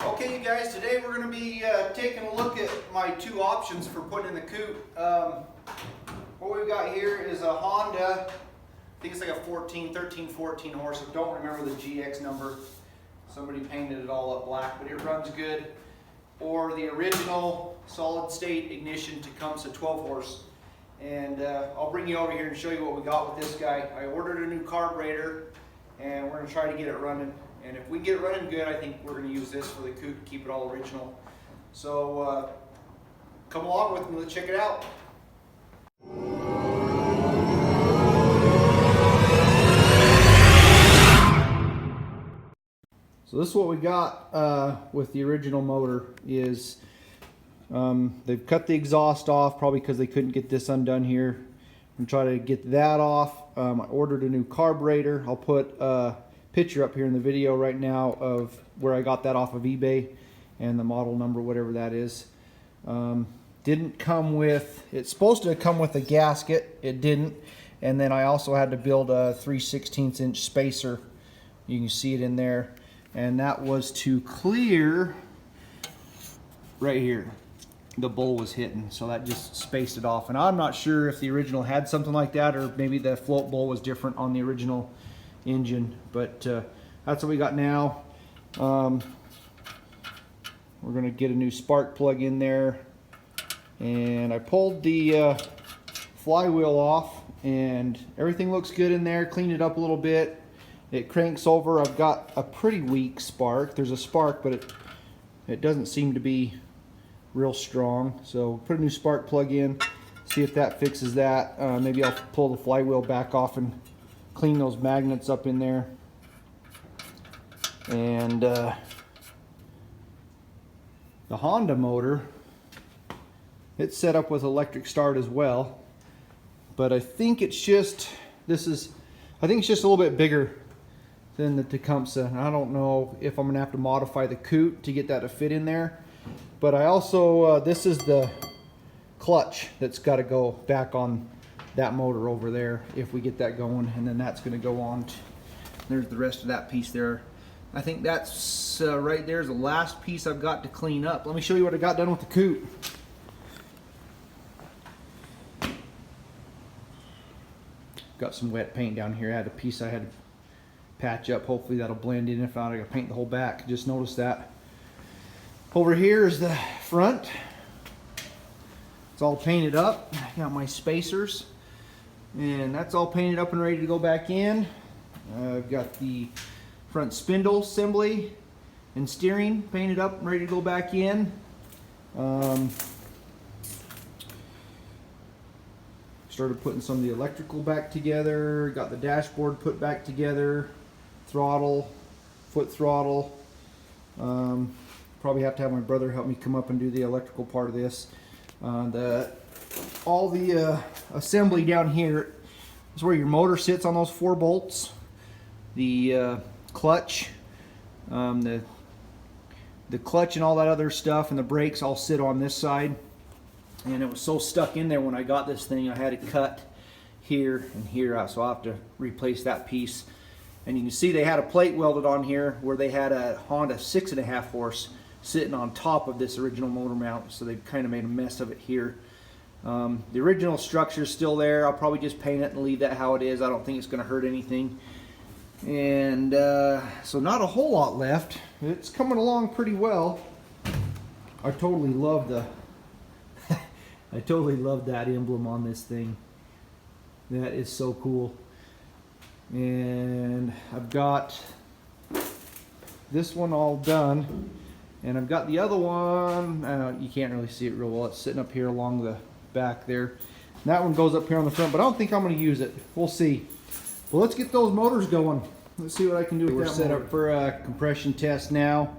Okay, you guys, today we're going to be taking a look at my two options for putting in the coop. What we've got here is a Honda, I think it's like a 13, 14 horse. I don't remember the GX number. Somebody painted it all up black, but it runs good. Or the original solid state ignition Tecumseh 12 horse. And I'll bring you over here and show you what we got with this guy. I ordered a new carburetor and we're going to try to get it running. And if we get it running good, I think we're going to use this for the coop to keep it all original. So come along with me, let's check it out. So this is what we got with the original motor is they've cut the exhaust off probably because they couldn't get this undone here. I'm trying to get that off. I ordered a new carburetor. I'll put a picture up here in the video right now of where I got that off of eBay and the model number, whatever that is. Didn't come with, it's supposed to come with a gasket. It didn't. And then I also had to build a 3/16 inch spacer. You can see it in there. And that was to clear right here. The bowl was hitting, so that just spaced it off. And I'm not sure if the original had something like that, or maybe the float bowl was different on the original engine, but that's what we got now. We're going to get a new spark plug in there, and I pulled the flywheel off and everything looks good in there. Cleaned it up a little bit. It cranks over. I've got a pretty weak spark. There's a spark, but it doesn't seem to be real strong, so put a new spark plug in, see if that fixes that. Maybe I'll pull the flywheel back off and clean those magnets up in there. And the Honda motor, it's set up with electric start as well, but I think it's just, I think it's just a little bit bigger than the Tecumseh. I don't know if I'm gonna have to modify the COOT to get that to fit in there, but I also, this is the clutch that's got to go back on that motor over there if we get that going, and then that's going to go on. There's the rest of that piece there. I think that's right there's the last piece I've got to clean up. Let me show you what I got done with the coop. Got some wet paint down here. I had a piece I had to patch up. Hopefully that'll blend in. If not, I gotta paint the whole back. Just noticed that. Over here is the front. It's all painted up. I got my spacers. And that's all painted up and ready to go back in. I've got the front spindle assembly and steering painted up and ready to go back in. Started putting some of the electrical back together. Got the dashboard put back together. Throttle, foot throttle. Probably have to have my brother help me come up and do the electrical part of this. All the assembly down here is where your motor sits on those 4 bolts. The clutch, the clutch and all that other stuff, and the brakes all sit on this side. And it was so stuck in there when I got this thing, I had to cut here and here out, so I'll have to replace that piece. And you can see they had a plate welded on here where they had a Honda 6.5 horse sitting on top of this original motor mount, so they've kind of made a mess of it here. The original structure is still there. I'll probably just paint it and leave that how it is. I don't think it's going to hurt anything. And so not a whole lot left. It's coming along pretty well. I totally love the I totally love that emblem on this thing. That is so cool. And I've got this one all done. And I've got the other one, you can't really see it real well. It's sitting up here along the back there. And that one goes up here on the front, but I don't think I'm going to use it. We'll see. Well, let's get those motors going. Let's see what I can do with that. We're set up for a compression test now.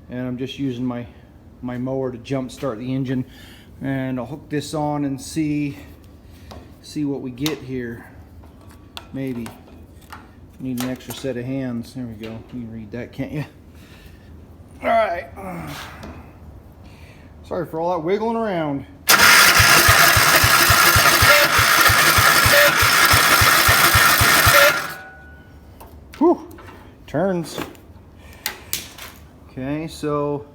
And I'm just using my mower to jump start the engine. And I'll hook this on and see what we get here. Maybe. Need an extra set of hands. There we go. You can read that, can't you? All right. Sorry for all that wiggling around. Whew. Turns. Okay, so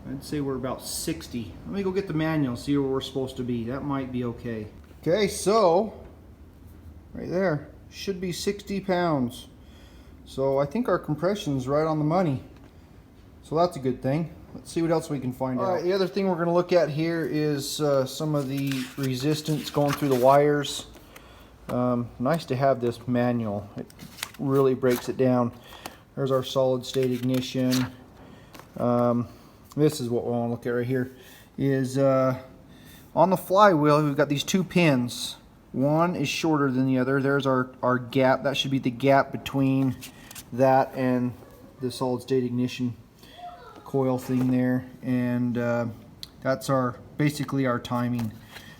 I'd say we're about 60. Let me go get the manual, see where we're supposed to be. That might be okay. Okay, so right there should be 60 pounds. So I think our compression's right on the money. So that's a good thing. Let's see what else we can find out. All right, the other thing we're going to look at here is some of the resistance going through the wires. Nice to have this manual. It really breaks it down. There's our solid state ignition. This is what we want to look at right here. Is on the flywheel, we've got these two pins. One is shorter than the other. There's our gap. That should be the gap between that and the solid state ignition coil thing there, and that's basically our timing.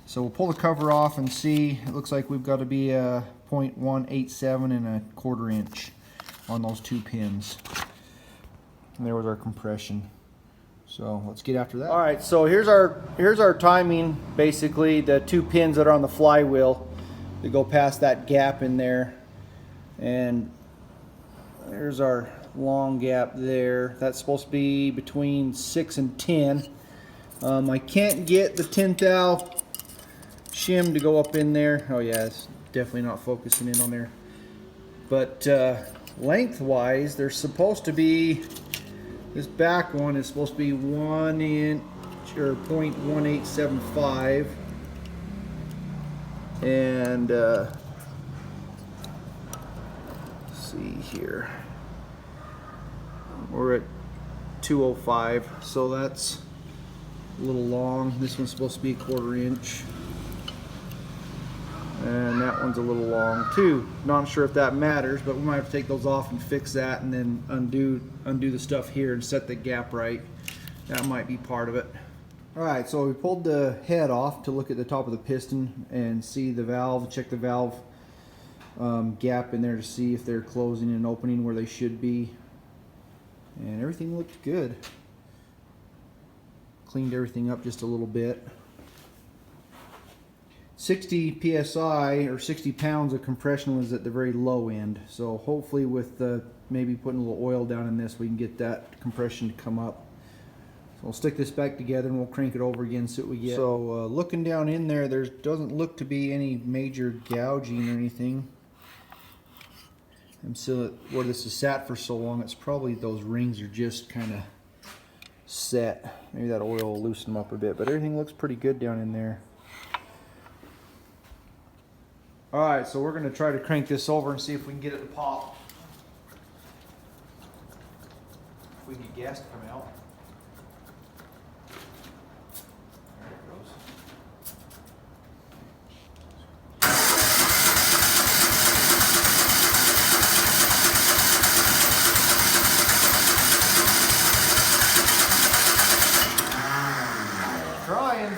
So we'll pull the cover off and see. It looks like we've got to be a 0.187 and a 1/4 inch on those two pins. And there was our compression. So let's get after that. All right, so here's our timing. Basically, the two pins that are on the flywheel that go past that gap in there, and there's our long gap there. That's supposed to be between 6 and 10. I can't get the 10 thou shim to go up in there. Oh yeah, it's definitely not focusing in on there. But lengthwise, there's supposed to be, this back one is supposed to be 1 inch or 0.1875, and let's see here. We're at 205, so that's a little long. This one's supposed to be a 1/4 inch, and that one's a little long too. Not sure if that matters, but we might have to take those off and fix that, and then undo the stuff here and set the gap right. That might be part of it. All right, so we pulled the head off to look at the top of the piston and see the valve, check the valve gap in there to see if they're closing and opening where they should be. And everything looked good. Cleaned everything up just a little bit. 60 psi or 60 pounds of compression was at the very low end. So hopefully with maybe putting a little oil down in this, we can get that compression to come up. So we'll stick this back together and we'll crank it over again, see what we get. So looking down in there, there doesn't look to be any major gouging or anything. And so where this is sat for so long, it's probably those rings are just kind of set. Maybe that oil will loosen them up a bit, but everything looks pretty good down in there. All right, so we're going to try to crank this over and see if we can get it to pop. If we get gas to come out. There it goes. Trying.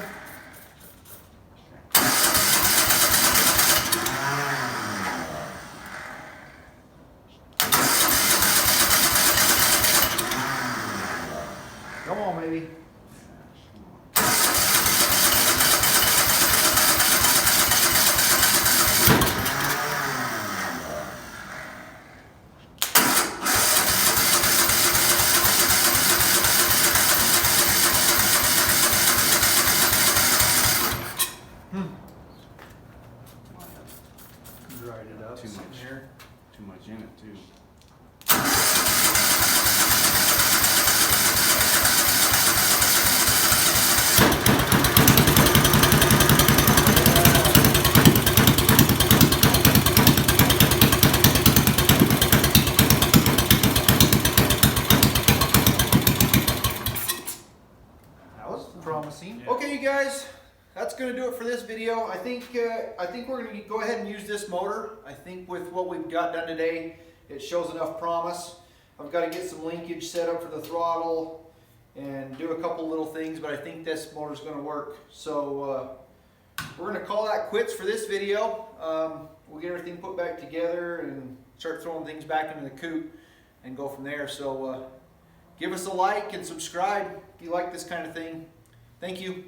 Come on, baby. Dried it up. Too much in it too. That was promising. Yeah. Okay, you guys, that's going to do it for this video. I think we're going to go ahead and use this motor. I think with what we've got done today, it shows enough promise. I've got to get some linkage set up for the throttle and do a couple little things, but I think this motor's going to work. So we're going to call that quits for this video. We'll get everything put back together and start throwing things back into the coop and go from there. So give us a like and subscribe if you like this kind of thing. Thank you.